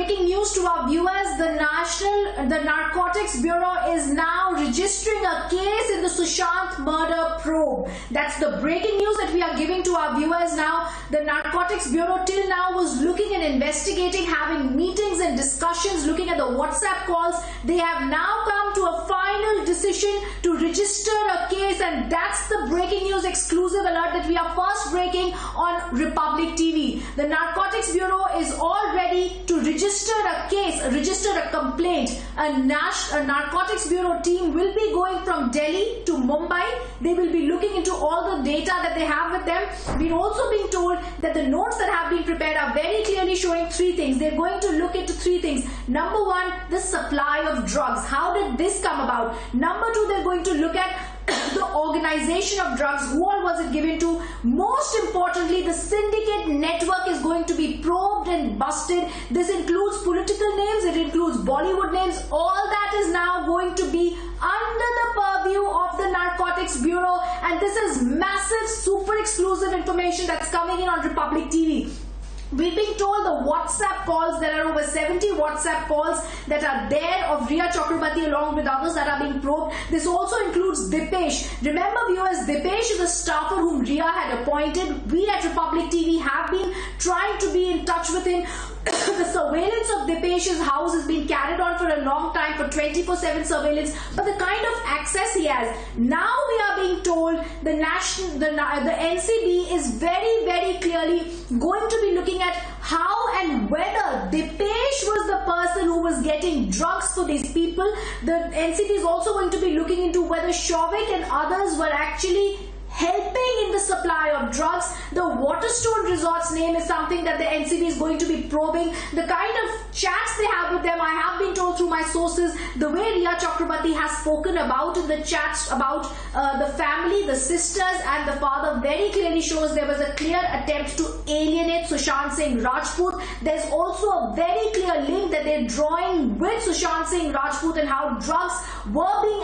breaking news to our viewers. The Narcotics Bureau is now registering a case in the Sushant murder probe. That's the breaking news that we are giving to our viewers now. The Narcotics Bureau till now was looking and investigating, having meetings and discussions, looking at the WhatsApp calls. They have now come to a final decision to register a case, and that's the breaking news exclusive alert that we are first breaking on Republic TV. The Narcotics Bureau is all ready to register a case, register a complaint. A Narcotics Bureau team will be going from Delhi to Mumbai. They will be looking into all the data that they have with them. We're also being told that the notes that have been prepared are very clearly showing three things. They're going to look into three things. Number one, the supply of drugs. How did this come about? Number two, they're going to look at the organization of drugs. Who all was it given to? Most importantly, the syndicate network is going to be probed and busted. This includes political names, it includes Bollywood names. All that is now going to be under the purview of the Narcotics Bureau, and this is massive, super exclusive information that's coming in on Republic TV. We've been told the WhatsApp calls, there are over 70 WhatsApp calls that are there of Rhea Chakrabarti along with others that are being probed. This also includes Dipesh. Remember viewers, Dipesh is a staffer whom Rhea had appointed. We at Republic TV have been trying to be in touch with him. The surveillance of Dipesh's house has been carried on for a long time, for 24/7 surveillance, but the kind of access he has. Now we are being told the NCB is very, very clearly going to be looking at how and whether Dipesh was the person who was getting drugs for these people. The NCB is also going to be looking into whether Shovik and others were actually helping in the supply of drugs. The Waterstone Resort's name is something that the NCB is going to be probing. The kind of chats they have with them, I have been told through my sources, the way Rhea Chakrabarti has spoken about in the chats about the family, the sisters and the father, very clearly shows there was a clear attempt to alienate Sushant Singh Rajput. There's also a very clear link that they're drawing with Sushant Singh Rajput and how drugs were being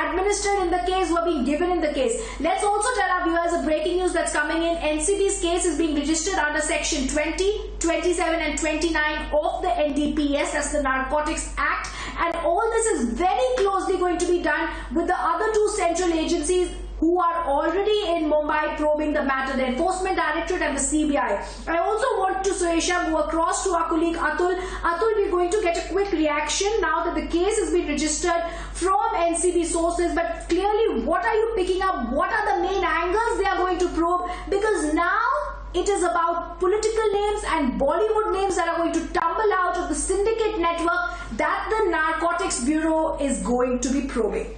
administered in the case, were being given in the case. Let's also tell our viewers a breaking news that's coming in. NCB's case is being registered under section 20, 27 and 29 of the NDPS, that's the Narcotics Act, and all this is very closely going to be done with the other two central agencies who are already in Mumbai probing the matter, the Enforcement Directorate and the CBI. I also want to, Suresha, go across to our colleague Atul. Atul, we're going to get a quick reaction now that the case has been registered from NCB sources, but clearly what are you picking up? What are the main angles they are going to probe? Because now it is about political names and Bollywood names that are going to tumble out of the syndicate network that the Narcotics Bureau is going to be probing.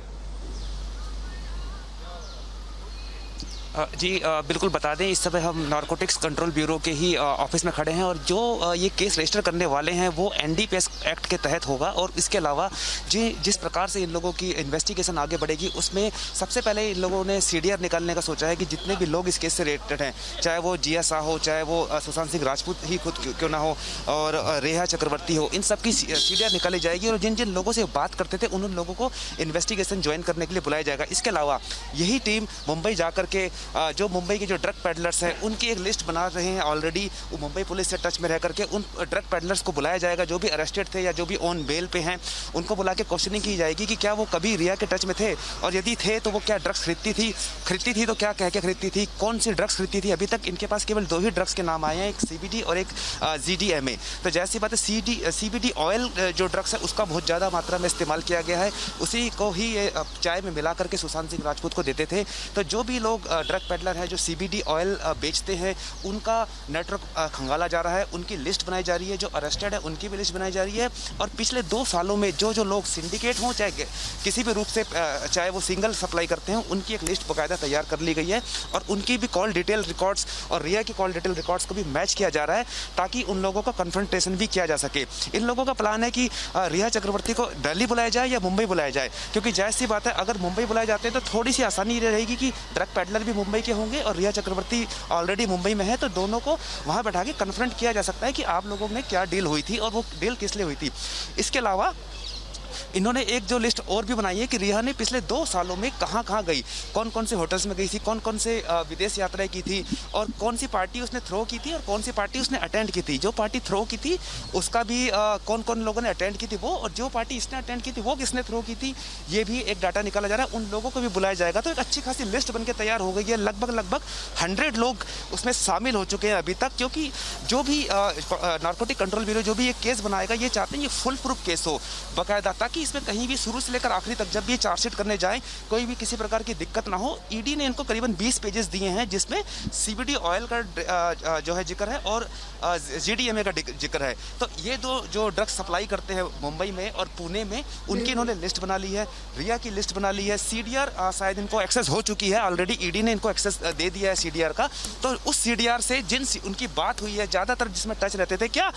जी बिल्कुल बता दें, इस समय हम narcotics control bureau के ही office में खड़े हैं और जो ये केस रजिस्टर करने वाले हैं वो एनडीपीएस एक्ट के तहत होगा। और इसके अलावा जिस प्रकार से इन लोगों की इन्वेस्टिगेशन आगे बढ़ेगी उसमें सबसे पहले इन लोगों ने सीडीआर निकालने का सोचा है कि जितने भी लोग इस केस से रिलेटेड हैं, चाहे वो जिया शाह हो, चाहे वो सुशांत सिंह राजपूत ही खुद क्यों ना हो और रेहा चक्रवर्ती हो, इन सब की सीडीआर निकाली जाएगी और जिन जिन लोगों से बात करते थे उन लोगों को इन्वेस्टिगेशन ज्वाइन करने के लिए बुलाया जाएगा। इसके अलावा यही टीम मुंबई जाकर के जो मुंबई के जो ड्रग पेडलर्स हैं उनकी एक लिस्ट बना रहे हैं। ऑलरेडी वो मुंबई पुलिस से टच में रह करके उन ड्रग पेडलर्स को बुलाया जाएगा जो भी अरेस्टेड थे या जो भी ऑन बेल पे हैं, उनको बुला के क्वेश्चनिंग की जाएगी कि क्या वो कभी रिया के टच में थे और यदि थे तो वो क्या ड्रग्स खरीदती थी तो क्या कह के खरीदती थी, कौन सी ड्रग्स खरीदती थी। अभी तक इनके पास केवल 2 ही ड्रग्स के नाम आए हैं, एक CBD और एक GDMA। तो जैसी बात है CBD ऑयल जो ड्रग्स है उसका बहुत ज़्यादा मात्रा में इस्तेमाल किया गया है, उसी को ही चाय में मिला करके सुशांत सिंह राजपूत को देते थे। तो जो भी लोग ड्रग पेडलर है जो CBD ऑयल बेचते हैं उनका नेटवर्क खंगाला जा रहा है, उनकी लिस्ट बनाई जा रही है, जो अरेस्टेड है उनकी भी लिस्ट बनाई जा रही है। और पिछले 2 सालों में जो लोग सिंडिकेट हों चाहे किसी भी रूप से चाहे वो सिंगल सप्लाई करते हैं, उनकी एक लिस्ट बाकायदा तैयार कर ली गई है और उनकी भी कॉल डिटेल रिकॉर्ड्स और रिया की कॉल डिटेल रिकॉर्ड्स को भी मैच किया जा रहा है ताकि उन लोगों का कन्फ्रंटेशन भी किया जा सके। इन लोगों का प्लान है कि रिया चक्रवर्ती को दिल्ली बुलाया जाए या मुंबई बुलाया जाए, क्योंकि जाहिर सी बात है अगर मुंबई बुलाए जाते हैं तो थोड़ी सी आसानी रहेगी कि ड्रग पेडलर भी मुंबई के होंगे और रिया चक्रवर्ती ऑलरेडी मुंबई में है, तो दोनों को वहां बैठा के कन्फ्रंट किया जा सकता है कि आप लोगों में क्या डील हुई थी और वो डील किस लिए हुई थी। इसके अलावा इन्होंने एक जो लिस्ट और भी बनाई है कि रिया ने पिछले 2 सालों में कहाँ कहाँ गई, कौन कौन से होटल्स में गई थी, कौन कौन से विदेश यात्राएं की थी और कौन सी पार्टी उसने थ्रो की थी और कौन सी पार्टी उसने अटेंड की थी। जो पार्टी थ्रो की थी उसका भी कौन कौन लोगों ने अटेंड की थी वो, और जो पार्टी इसने अटेंड की थी वो किसने थ्रो की थी, ये भी एक डाटा निकाला जा रहा है। उन लोगों को भी बुलाया जाएगा। तो एक अच्छी खासी लिस्ट बन के तैयार हो गई है। लगभग 100 लोग उसमें शामिल हो चुके हैं अभी तक, क्योंकि जो भी नारकोटिक कंट्रोल ब्यूरो जो भी ये केस बनाएगा ये चाहते हैं ये फुल प्रूफ केस हो बाकायदा, ताकि इसमें कहीं भी शुरू से लेकर आखिरी तक जब भी चार्जशीट करने जाए कोई भी किसी प्रकार की दिक्कत ना हो। ईडी ने इनको करीबन 20 पेजेस दिए हैं जिसमें सीबीडी ऑयल का जो है जिक्र है और जीडीएमए का जिक्र है। तो ये दो जो ड्रग्स सप्लाई करते हैं मुंबई में और पुणे में, उनकी इन्होंने लिस्ट बना ली है, रिया की लिस्ट बना ली है। सीडीआर शायद इनको एक्सेस हो चुकी है ऑलरेडी, ईडी ने इनको एक्सेस दे दिया है सीडीआर का। तो उस सीडीआर से जिन उनकी बात हुई है ज़्यादातर जिसमें टच रहते थे, क्या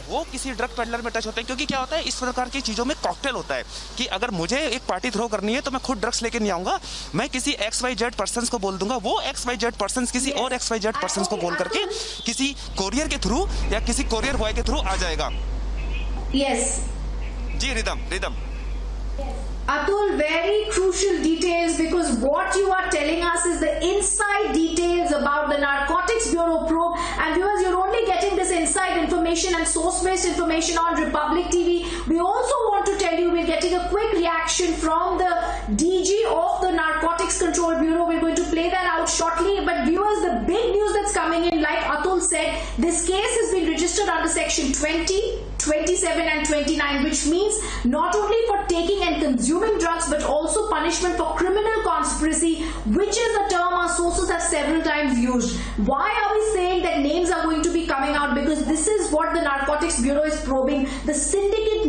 वो किसी ड्रग पेडलर में टच होते हैं? क्योंकि क्या होता है इस प्रकार की चीज़ों में कॉकटेल होता है कि अगर मुझे एक पार्टी थ्रो करनी है तो मैं खुद ड्रग्स लेके नहीं आऊँगा, मैं किसी XYZ पर्सन को बोल दूंगा, वो XYZ पर्सन किसी और XYZ पर्सन को बोल करके किसी कोरियर के थ्रू या किसी कोरियर बॉय के थ्रू आ जाएगा। Yes. Ji rhythm Atul, very crucial details, because what you are telling us is the inside details about the Narcotics Bureau probe, and viewers, you're only getting this inside information and source-based information on Republic TV. We also want to tell you we're getting a quick reaction from the DG of the Narcotics Control Bureau. We're going to play that out shortly, but viewers, the big news that's coming in, like Atul said, this case has been registered under section 20, 27 and 29, which means not only for taking and consuming drugs but also punishment for criminal conspiracy, which is a term our sources have several times used. Why are we saying that names are going to be coming out? Because this is what the Narcotics Bureau is probing, the syndicate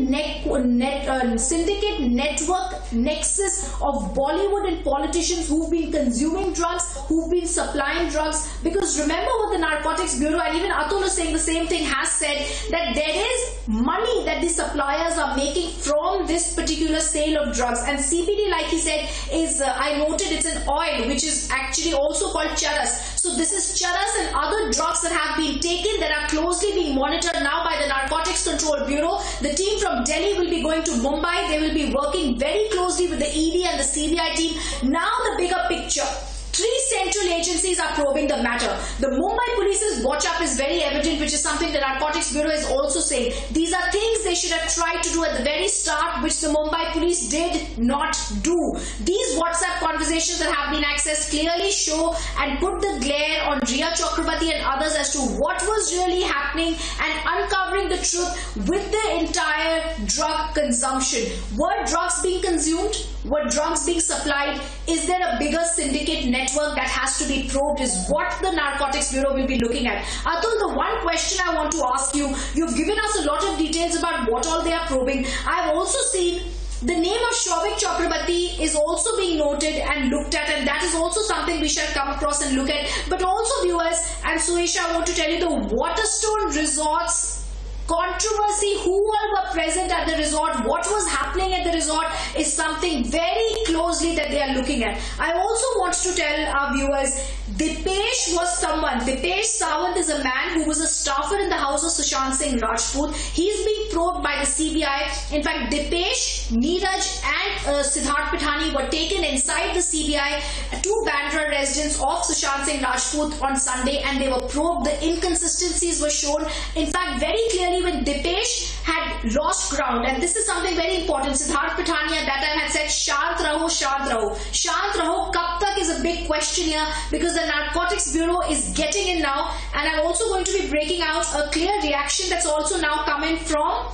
network nexus of Bollywood and politicians who've been consuming drugs, who've been supplying drugs. Because remember what the Narcotics Bureau, and even Atul is saying the same thing, has said, that there is money that the suppliers are making from this particular sale of drugs. And CBD, like he said, is I noted it's an oil which is actually also called charas. So this is charas and other drugs that have been taken that are closely being monitored now by the Narcotics Control Bureau. The team from Delhi will be going to Mumbai. They will be working very closely with the ED and the CBI team. Now the bigger picture. 3 central agencies are probing the matter. The Mumbai Police's watch up is very evident, which is something the Narcotics Bureau is also saying. These are things they should have tried to do at the very start, which the Mumbai Police did not do. These WhatsApp conversations that have been accessed clearly show and put the glare on Riya Chakrabarti and others as to what was really happening and uncovering the truth with the entire drug consumption. Were drugs being consumed? Were drugs being supplied? Is there a bigger syndicate network that has to be probed? Is what the Narcotics Bureau will be looking at. Atul, the one question I want to ask you, you've given us a lot of details about what all they are probing. I've also seen the name of Shouvik Chakrabarti is also being noted and looked at, and that is also something we shall come across and look at. But also, viewers, and Suesha, I want to tell you, the Waterstone Resorts controversy, who all were present at the resort, what was happening at the resort, is something very closely that they are looking at. I also want to tell our viewers, Dipesh was someone, Dipesh Sawant is a man who was a staffer in the house of Sushant Singh Rajput. He is being probed by the CBI. In fact, Dipesh, Neeraj and Siddharth Pithani were taken inside the CBI to Bandra residence of Sushant Singh Rajput on Sunday, and they were probed. The inconsistencies were shown. In fact, very clearly when Dipesh had lost ground, and this is something very important, Siddharth Pithani at that time had said, Shant raho, Shant raho. Shant raho, kab tak is a big question here, because the Narcotics Bureau is getting in now, and I'm also going to be breaking out a clear reaction that's also now coming from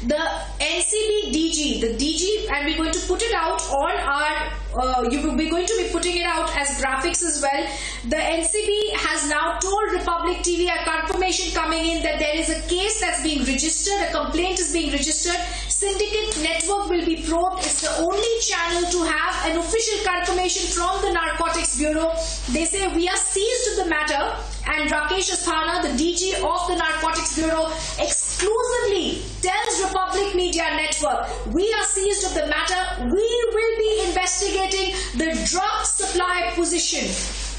the NCB DG, the DG, and we're going to put it out on our, we're going to be putting it out as graphics as well. The NCB has now told Republic TV, a confirmation coming in that there is a case that's being registered, a complaint is being registered. Syndicate network will be probed. It's the only channel to have an official confirmation from the Narcotics Bureau. They say we are seized of the matter, and Rakesh Asthana, the DG of the Narcotics Bureau, exclusively tells Republic Media Network, we are seized of the matter. We will be investigating the drug supply position,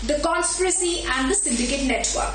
the conspiracy and the syndicate network.